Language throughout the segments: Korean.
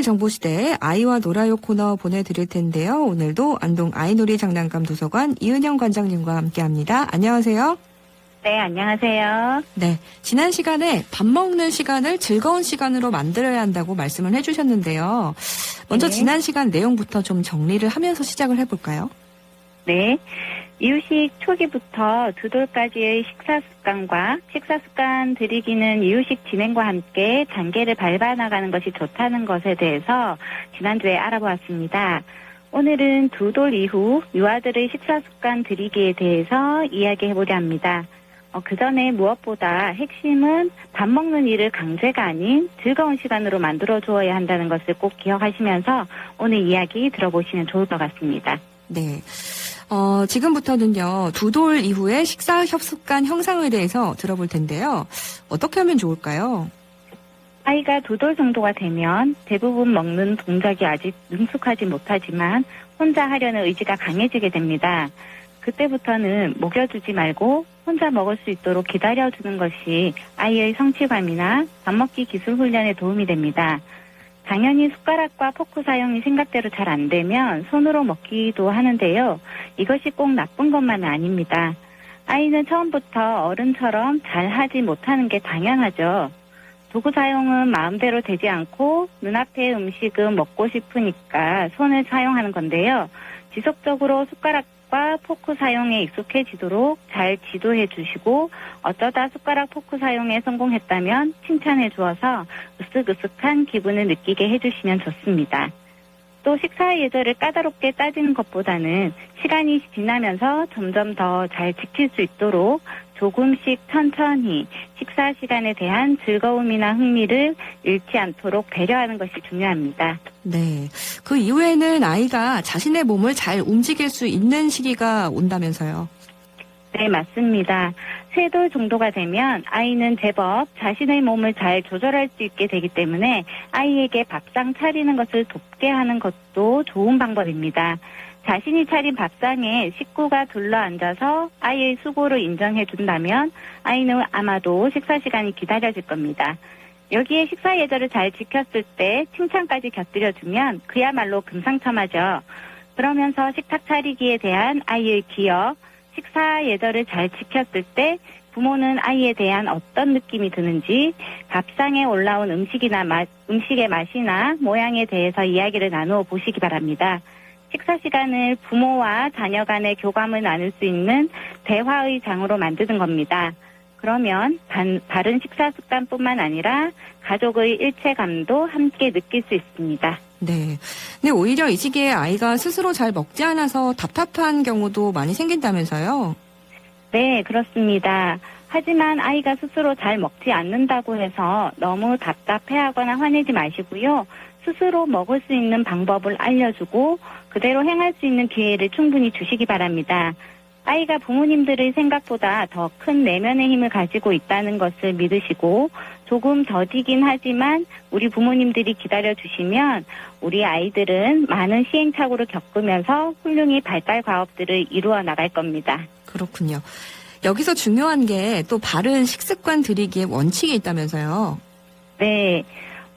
정보시대에 아이와 놀아요 코너 보내드릴 텐데요. 오늘도 안동 아이놀이 장난감 도서관 이은영 관장님과 함께합니다. 안녕하세요. 네, 안녕하세요. 네, 지난 시간에 밥 먹는 시간을 즐거운 시간으로 만들어야 한다고 말씀을 해주셨는데요. 먼저 네. 지난 시간 내용부터 좀 정리를 하면서 시작을 해볼까요? 네. 이유식 초기부터 두 돌까지의 식사 습관과 식사 습관 들이기는 이유식 진행과 함께 단계를 밟아 나가는 것이 좋다는 것에 대해서 지난주에 알아보았습니다. 오늘은 두 돌 이후 유아들의 식사 습관 들이기에 대해서 이야기해보려 합니다. 그 전에 무엇보다 핵심은 밥 먹는 일을 강제가 아닌 즐거운 시간으로 만들어 주어야 한다는 것을 꼭 기억하시면서 오늘 이야기 들어보시면 좋을 것 같습니다. 네. 지금부터는요, 두 돌 이후의 식사 습관 형상에 대해서 들어볼 텐데요. 어떻게 하면 좋을까요? 아이가 두 돌 정도가 되면 대부분 먹는 동작이 아직 능숙하지 못하지만 혼자 하려는 의지가 강해지게 됩니다. 그때부터는 먹여주지 말고 혼자 먹을 수 있도록 기다려주는 것이 아이의 성취감이나 밥 먹기 기술 훈련에 도움이 됩니다. 당연히 숟가락과 포크 사용이 생각대로 잘 안 되면 손으로 먹기도 하는데요. 이것이 꼭 나쁜 것만은 아닙니다. 아이는 처음부터 어른처럼 잘 하지 못하는 게 당연하죠. 도구 사용은 마음대로 되지 않고 눈앞의 음식은 먹고 싶으니까 손을 사용하는 건데요. 지속적으로 숟가락과 포크 사용에 익숙해지도록 잘 지도해 주시고 어쩌다 숟가락 포크 사용에 성공했다면 칭찬해 주어서 으쓱으쓱한 기분을 느끼게 해주시면 좋습니다. 또 식사 예절을 까다롭게 따지는 것보다는 시간이 지나면서 점점 더 잘 지킬 수 있도록 조금씩 천천히 식사 시간에 대한 즐거움이나 흥미를 잃지 않도록 배려하는 것이 중요합니다. 네. 그 이후에는 아이가 자신의 몸을 잘 움직일 수 있는 시기가 온다면서요. 네, 맞습니다. 3돌 정도가 되면 아이는 제법 자신의 몸을 잘 조절할 수 있게 되기 때문에 아이에게 밥상 차리는 것을 돕게 하는 것도 좋은 방법입니다. 자신이 차린 밥상에 식구가 둘러앉아서 아이의 수고를 인정해 준다면 아이는 아마도 식사 시간이 기다려질 겁니다. 여기에 식사 예절을 잘 지켰을 때 칭찬까지 곁들여주면 그야말로 금상첨화죠. 그러면서 식탁 차리기에 대한 아이의 기억, 식사 예절을 잘 지켰을 때 부모는 아이에 대한 어떤 느낌이 드는지 밥상에 올라온 음식의 맛이나 모양에 대해서 이야기를 나누어 보시기 바랍니다. 식사 시간을 부모와 자녀 간의 교감을 나눌 수 있는 대화의 장으로 만드는 겁니다. 그러면 바른 식사 습관뿐만 아니라 가족의 일체감도 함께 느낄 수 있습니다. 네. 근데 오히려 이 시기에 아이가 스스로 잘 먹지 않아서 답답한 경우도 많이 생긴다면서요? 네, 그렇습니다. 하지만 아이가 스스로 잘 먹지 않는다고 해서 너무 답답해하거나 화내지 마시고요. 스스로 먹을 수 있는 방법을 알려주고 그대로 행할 수 있는 기회를 충분히 주시기 바랍니다. 아이가 부모님들의 생각보다 더 큰 내면의 힘을 가지고 있다는 것을 믿으시고 조금 더디긴 하지만 우리 부모님들이 기다려주시면 우리 아이들은 많은 시행착오를 겪으면서 훌륭히 발달 과업들을 이루어 나갈 겁니다. 그렇군요. 여기서 중요한 게 또 바른 식습관 들이기에 원칙이 있다면서요? 네.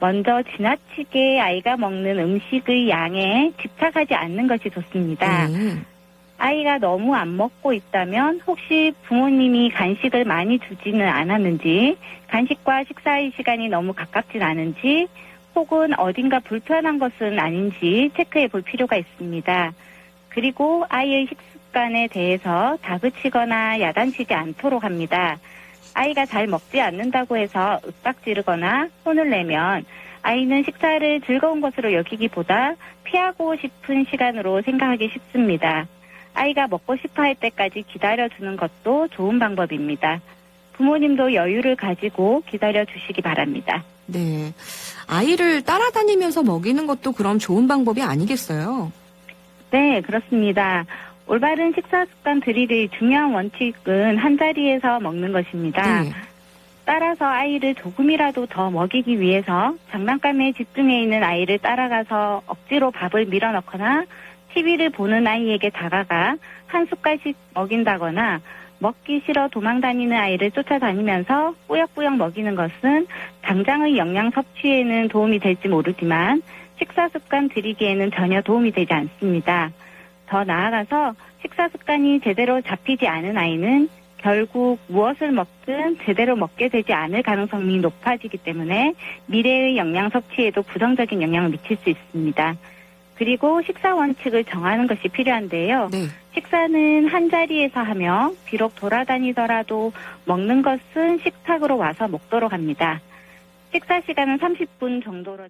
먼저 지나치게 아이가 먹는 음식의 양에 집착하지 않는 것이 좋습니다. 아이가 너무 안 먹고 있다면 혹시 부모님이 간식을 많이 주지는 않았는지, 간식과 식사의 시간이 너무 가깝진 않은지, 혹은 어딘가 불편한 것은 아닌지 체크해 볼 필요가 있습니다. 그리고 아이의 식습관에 대해서 다그치거나 야단치지 않도록 합니다. 아이가 잘 먹지 않는다고 해서 윽박지르거나 혼을 내면 아이는 식사를 즐거운 것으로 여기기보다 피하고 싶은 시간으로 생각하기 쉽습니다. 아이가 먹고 싶어 할 때까지 기다려주는 것도 좋은 방법입니다. 부모님도 여유를 가지고 기다려주시기 바랍니다. 네. 아이를 따라다니면서 먹이는 것도 그럼 좋은 방법이 아니겠어요? 네, 그렇습니다. 올바른 식사 습관 들이기의 중요한 원칙은 한자리에서 먹는 것입니다. 네. 따라서 아이를 조금이라도 더 먹이기 위해서 장난감에 집중해 있는 아이를 따라가서 억지로 밥을 밀어넣거나 TV를 보는 아이에게 다가가 한 숟갈씩 먹인다거나 먹기 싫어 도망다니는 아이를 쫓아다니면서 꾸역꾸역 먹이는 것은 당장의 영양 섭취에는 도움이 될지 모르지만 식사 습관 들이기에는 전혀 도움이 되지 않습니다. 더 나아가서 식사 습관이 제대로 잡히지 않은 아이는 결국 무엇을 먹든 제대로 먹게 되지 않을 가능성이 높아지기 때문에 미래의 영양 섭취에도 부정적인 영향을 미칠 수 있습니다. 그리고 식사 원칙을 정하는 것이 필요한데요. 네. 식사는 한 자리에서 하며 비록 돌아다니더라도 먹는 것은 식탁으로 와서 먹도록 합니다. 식사 시간은 30분 정도로